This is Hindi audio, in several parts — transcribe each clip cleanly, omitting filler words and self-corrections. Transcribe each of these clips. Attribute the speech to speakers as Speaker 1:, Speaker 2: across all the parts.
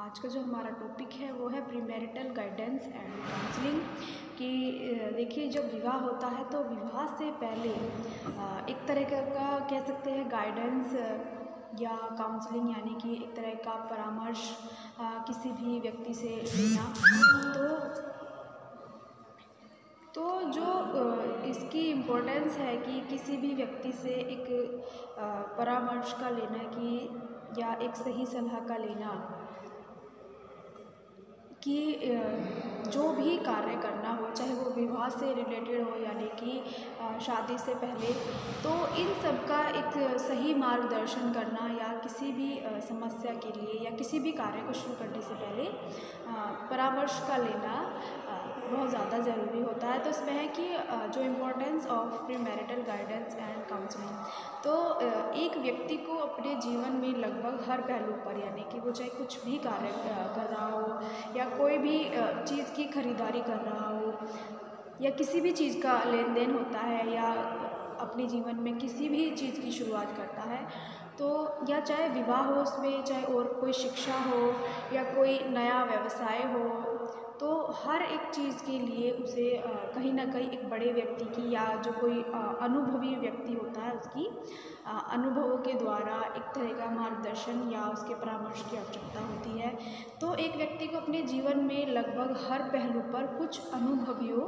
Speaker 1: आज का जो हमारा टॉपिक है वो है प्रीमैरिटल गाइडेंस एंड काउंसलिंग। कि देखिए, जब विवाह होता है तो विवाह से पहले एक तरह का कह सकते हैं गाइडेंस या काउंसलिंग, यानी कि एक तरह का परामर्श किसी भी व्यक्ति से लेना। तो जो इसकी इम्पोर्टेंस है कि किसी भी व्यक्ति से एक परामर्श का लेना कि या एक सही सलाह का लेना कि जो भी कार्य करना हो, चाहे वो विवाह से रिलेटेड हो यानी कि शादी से पहले, तो इन सब का एक सही मार्गदर्शन करना या किसी भी समस्या के लिए या किसी भी कार्य को शुरू करने से पहले परामर्श का लेना बहुत ज़्यादा ज़रूरी होता है। तो इसमें है कि जो importance of premarital guidance and counselling, तो एक व्यक्ति को अपने जीवन में लगभग हर पहलू पर, यानी कि वो चाहे कुछ भी कार्य कर रहा हो या कोई भी चीज़ की खरीदारी कर रहा हो या किसी भी चीज़ का लेन देन होता है या अपने जीवन में किसी भी चीज़ की शुरुआत करता है, तो या चाहे विवाह हो उसमें, चाहे और कोई शिक्षा हो या कोई नया व्यवसाय हो, तो हर एक चीज़ के लिए उसे कहीं ना कहीं एक बड़े व्यक्ति की या जो कोई अनुभवी व्यक्ति होता है उसकी अनुभवों के द्वारा एक तरह का मार्गदर्शन या उसके परामर्श की आवश्यकता होती है। तो एक व्यक्ति को अपने जीवन में लगभग हर पहलू पर कुछ अनुभवियों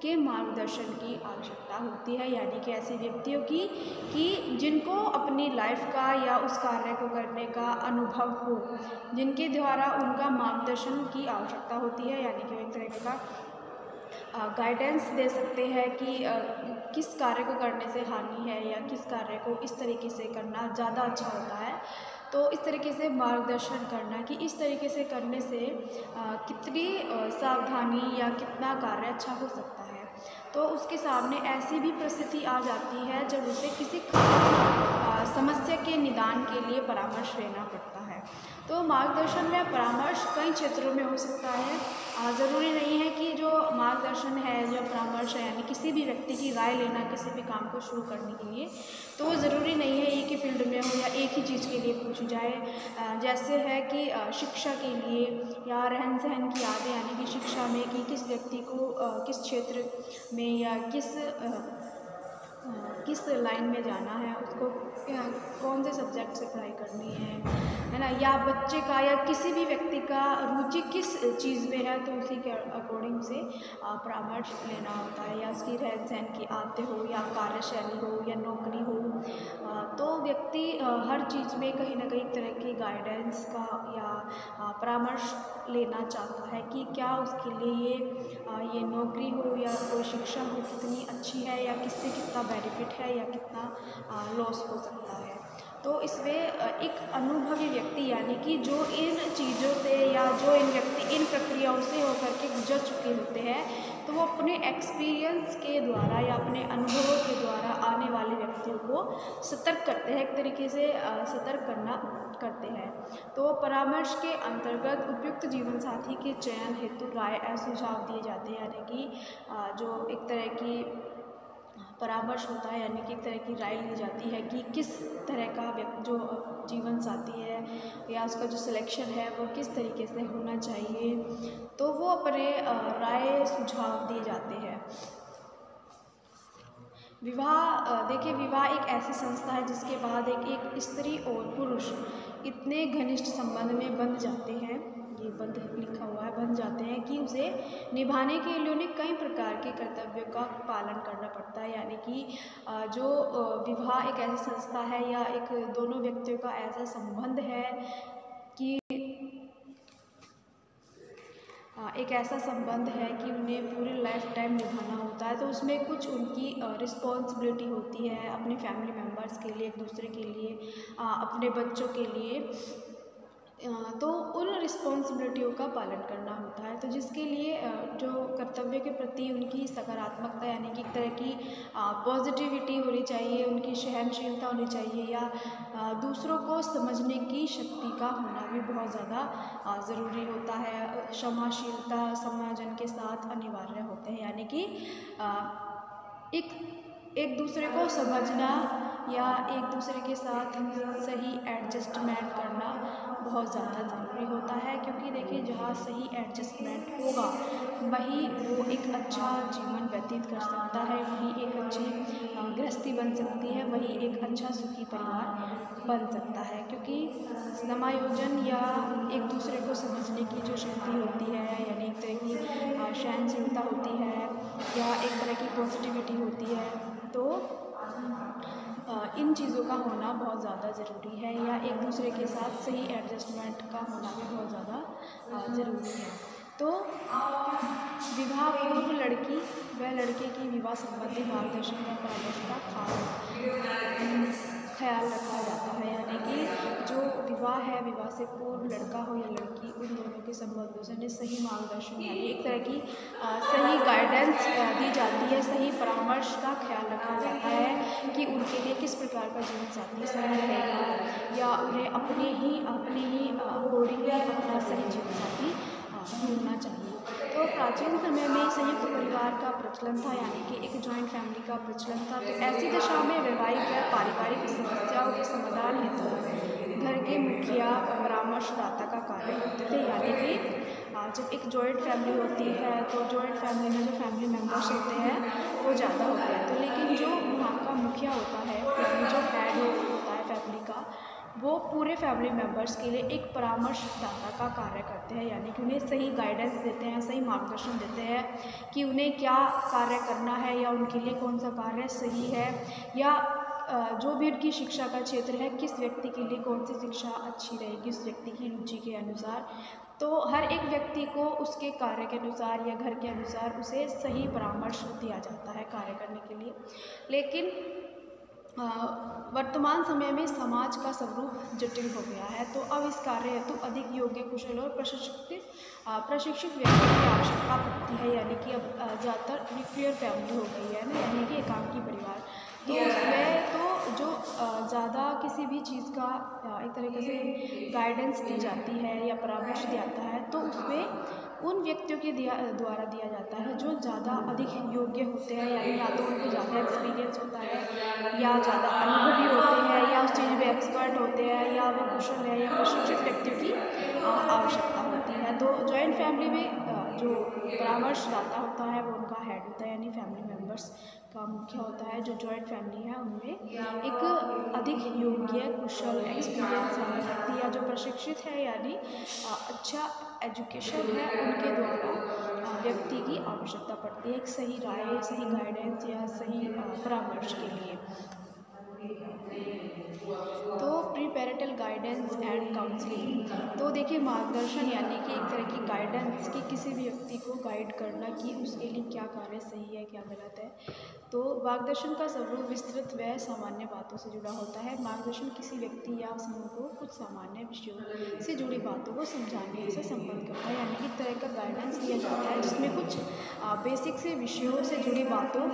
Speaker 1: के मार्गदर्शन की आवश्यकता होती है, यानी कि ऐसे व्यक्तियों की कि जिनको अपनी लाइफ का या उस कार्य को करने का अनुभव हो, जिनके द्वारा उनका मार्गदर्शन की आवश्यकता होती है, यानी कि एक तरह का गाइडेंस दे सकते हैं कि किस कार्य को करने से हानि है या किस कार्य को इस तरीके से करना ज़्यादा अच्छा होता है। तो इस तरीके से मार्गदर्शन करना कि इस तरीके से करने से कितनी सावधानी या कितना कार्य अच्छा हो सकता है। तो उसके सामने ऐसी भी परिस्थिति आ जाती है जब उसे किसी समस्या के निदान के लिए परामर्श लेना पड़ता है। तो मार्गदर्शन या परामर्श कई क्षेत्रों में हो सकता है। ज़रूरी नहीं है कि जो मार्गदर्शन है या परामर्श है, यानी किसी भी व्यक्ति की राय लेना किसी भी काम को शुरू करने के लिए, तो वो ज़रूरी नहीं है एक ही फील्ड में हो या एक ही चीज़ के लिए पूछी जाए। जैसे है कि शिक्षा के लिए या रहन सहन की आदतें, यानी कि शिक्षा में कि किस व्यक्ति को किस क्षेत्र में या किस लाइन में जाना है, उसको कौन से सब्जेक्ट से पढ़ाई करनी है ना, या बच्चे का या किसी भी व्यक्ति का रुचि किस चीज़ में है, तो उसी के अकॉर्डिंग उसे परामर्श लेना होता है। या उसकी रहन सहन की आदतें हो या कार्यशैली हो या नौकरी हो, तो व्यक्ति हर चीज़ में कहीं ना कहीं तरह की गाइडेंस का या परामर्श लेना चाहता है कि क्या उसके लिए ये नौकरी हो या कोई शिक्षा हो कितनी अच्छी है या किससे कितना बेनिफिट है या कितना लॉस हो सकता है। तो इसमें एक अनुभवी व्यक्ति, यानी कि जो इन चीज़ों से या जो इन प्रक्रियाओं से होकर के गुजर चुके होते हैं, तो वो अपने एक्सपीरियंस के द्वारा या अपने अनुभवों के द्वारा आने वाले व्यक्तियों को सतर्क करते हैं, एक तरीके से सतर्क करते हैं। तो परामर्श के अंतर्गत उपयुक्त जीवन साथी के चयन हेतु राय और सुझाव दिए जाते हैं, यानी कि जो एक तरह की परामर्श होता है, यानी कि एक तरह की राय ली जाती है कि किस तरह का जो जीवन साथी है या उसका जो सिलेक्शन है वो किस तरीके से होना चाहिए, तो वो अपने राय सुझाव दिए जाते हैं। विवाह, देखिए, विवाह एक ऐसी संस्था है जिसके बाद एक स्त्री और पुरुष इतने घनिष्ठ संबंध में बंध जाते हैं, ये बंध लिखा हुआ है, बन जाते हैं कि उसे निभाने के लिए उन्हें कई प्रकार के कर्तव्यों का पालन करना पड़ता है। यानी कि जो विवाह एक ऐसी संस्था है या एक दोनों व्यक्तियों का ऐसा संबंध है कि एक ऐसा संबंध है कि उन्हें पूरी लाइफ टाइम निभाना होता है। तो उसमें कुछ उनकी रिस्पॉन्सिबिलिटी होती है अपने फैमिली मेम्बर्स के लिए, एक दूसरे के लिए, अपने बच्चों के लिए। तो उन रिस्पॉन्सिबिलिटियों का पालन करना होता है। तो जिसके लिए जो कर्तव्य के प्रति उनकी सकारात्मकता, यानी कि एक तरह की पॉजिटिविटी होनी चाहिए, उनकी सहनशीलता होनी चाहिए या दूसरों को समझने की शक्ति का होना भी बहुत ज़्यादा ज़रूरी होता है। क्षमाशीलता समाजन के साथ अनिवार्य होते हैं, यानी कि एक दूसरे को समझना या एक दूसरे के साथ सही एडजस्टमेंट करना बहुत ज़्यादा ज़रूरी होता है, क्योंकि देखिए जहाँ सही एडजस्टमेंट होगा वहीं वो एक अच्छा जीवन व्यतीत कर सकता है, वहीं एक अच्छी गृहस्थी बन सकती है, वहीं एक अच्छा सुखी परिवार बन सकता है। क्योंकि समायोजन या एक दूसरे को समझने की जो शक्ति होती है, यानी एक तरह की सहनशीलता होती है या एक तरह की पॉजिटिविटी होती है, तो इन चीज़ों का होना बहुत ज़्यादा ज़रूरी है, या एक दूसरे के साथ सही एडजस्टमेंट का होना भी बहुत ज़्यादा ज़रूरी है। तो विवाह पूर्व लड़की व लड़के की विवाह संबंधी मार्गदर्शन या परामर्श का खास ख्याल रखा जाता है, यानी कि जो विवाह है, विवाह से पूर्व लड़का हो या लड़की, उन दोनों के संबंधों से सही मार्गदर्शन यानी एक तरह की सही गाइडेंस दी जाती है, सही परामर्श का ख्याल रखा जाता है कि उनके लिए किस प्रकार का जीवन साथी सही रहेगा, या उन्हें अपने ही अकॉर्डिंगली अपना सही जीवन साथी ढूंढना चाहिए। तो प्राचीन समय में संयुक्त परिवार का प्रचलन था, यानी कि एक जॉइंट फैमिली का प्रचलन था। तो ऐसी दशा में वैवाहिक व पारिवारिक समस्याओं के समाधान हेतु घर के मुखिया परामर्शदाता का कार्य करते थे, यानी कि जब एक जॉइंट फैमिली होती है तो जॉइंट फैमिली में जो फैमिली मेम्बर्स होते हैं वो ज़्यादा होते हैं, तो लेकिन जो वहाँ का मुखिया होता है, यानी जो हेड होता है फैमिली का, वो पूरे फैमिली मेम्बर्स के लिए एक परामर्शदाता का कार्य करते हैं, यानी कि उन्हें सही गाइडेंस देते हैं, सही मार्गदर्शन देते हैं कि उन्हें क्या कार्य करना है या उनके लिए कौन सा कार्य सही है, या जो भी उनकी शिक्षा का क्षेत्र है, किस व्यक्ति के लिए कौन सी शिक्षा अच्छी रहेगी उस व्यक्ति की रुचि के अनुसार। तो हर एक व्यक्ति को उसके कार्य के अनुसार या घर के अनुसार उसे सही परामर्श दिया जाता है कार्य करने के लिए। लेकिन वर्तमान समय में समाज का स्वरूप जटिल हो गया है, तो अब इस कार्य हेतु अधिक योग्य, कुशल और प्रशिक्षित व्यक्ति की आवश्यकता पड़ती है, यानी कि अब ज़्यादातर न्यूक्लियर फैमिली हो गई है ना, यानी कि एकांकी परिवार। तो उसमें तो जो ज़्यादा किसी भी चीज़ का एक तरीके से गाइडेंस दी जाती है या परामर्श दिया जाता है, तो उसमें उन व्यक्तियों के द्वारा दिया जाता है जो ज़्यादा अधिक योग्य होते हैं, यानी या तो उनको ज़्यादा एक्सपीरियंस होता है या ज़्यादा अनुभवी होते हैं या उस चीज़ में एक्सपर्ट होते हैं या वो कुशल है या प्रशिक्षित व्यक्तियों की आवश्यकता होती है। तो जॉइंट फैमिली में जो परामर्शदाता होता है वो उनका हेड होता है, यानी फैमिली मेम्बर्स का मुखिया होता है। जो जॉइंट फैमिली है उनमें एक अधिक योग्य, कुशल, एक्सपीरियंस वाला व्यक्ति या जो प्रशिक्षित है, यानी अच्छा एजुकेशन है, उनके द्वारा व्यक्ति की आवश्यकता पड़ती है एक सही राय, सही गाइडेंस या सही परामर्श के लिए। तो pre parental guidance and counselling, तो देखिए मार्गदर्शन यानी कि एक तरह की गाइडेंस कि किसी भी व्यक्ति को गाइड करना कि उसके लिए क्या कार्य सही है, क्या गलत है। तो मार्गदर्शन का स्वरूप विस्तृत व सामान्य बातों से जुड़ा होता है। मार्गदर्शन किसी व्यक्ति या समूह को कुछ सामान्य विषयों से जुड़ी बातों को समझाने से संबंध करता है, यानी कि एक तरह का गाइडेंस दिया जाता है जिसमें कुछ बेसिक से विषयों से जुड़ी बातों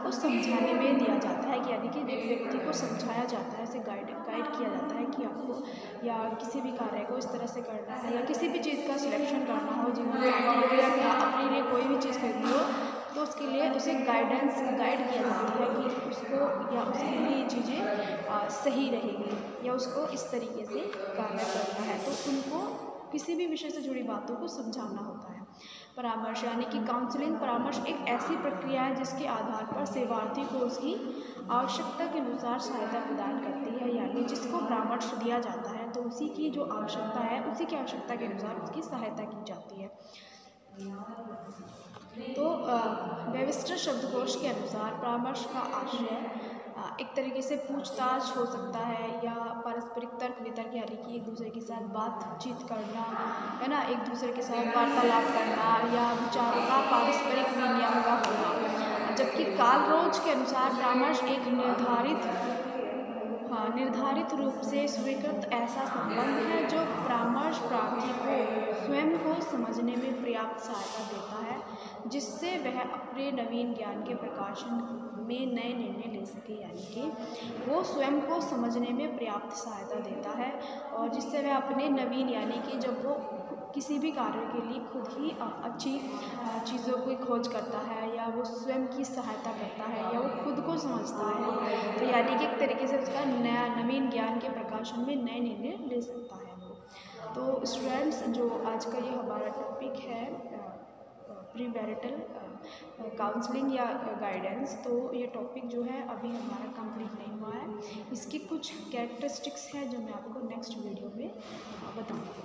Speaker 1: को समझाने में दिया जाता है, यानी कि एक व्यक्ति को समझाया जाता है, उसे गाइड किया जाता है कि आपको या किसी भी कार्य को इस तरह से करना है, या किसी भी चीज़ का सिलेक्शन करना हो जीवन साथी या अपने लिए कोई भी चीज़ करनी हो, तो उसके लिए उसे गाइड किया जाता है कि उसको या उसके लिए ये चीज़ें सही रहेगी या उसको इस तरीके से कार्य करना है। तो उनको किसी भी विषय से जुड़ी बातों को समझाना होता है। परामर्श यानी कि काउंसलिंग परामर्श एक ऐसी प्रक्रिया है जिसके आधार पर सेवार्थी को उसकी आवश्यकता के अनुसार सहायता प्रदान करती है, यानी जिसको परामर्श दिया जाता है तो उसी की जो आवश्यकता है, उसी की आवश्यकता के अनुसार उसकी सहायता की जाती है। तो वेबस्टर शब्दकोश के अनुसार परामर्श का आशय एक तरीके से पूछताछ हो सकता है या पारस्परिक तर्क वितर्क, यानी कि एक दूसरे के साथ बातचीत करना है ना, एक दूसरे के साथ वार्तालाप करना या विचारों का पारस्परिक विनिमय का होना। जबकि कार्ल रोच के अनुसार परामर्श एक निर्धारित रूप से स्वीकृत ऐसा संबंध है जो परामर्श प्रार्थी को स्वयं को समझने में पर्याप्त सहायता देता है, जिससे वह अपने नवीन ज्ञान के प्रकाशन में नए निर्णय ले सके, यानी कि वो स्वयं को समझने में पर्याप्त सहायता देता है और जिससे वह अपने नवीन यानी कि जब वो किसी भी कार्य के लिए खुद ही अच्छी चीज़ों की खोज करता है, या वो स्वयं की सहायता करता है, या वो खुद को समझता है। तो यानी कि एक तरीके से उसका नया नवीन ज्ञान के प्रकाशन में नए निर्णय ले सकता है वो। तो स्टूडेंट्स, जो आज का ये हमारा टॉपिक है प्री मैरिटल काउंसलिंग या गाइडेंस, तो ये टॉपिक जो है अभी हमारा कंप्लीट नहीं हुआ है। इसकी कुछ कैरेक्टरिस्टिक्स हैं जो मैं आपको नेक्स्ट वीडियो में बताऊँगी।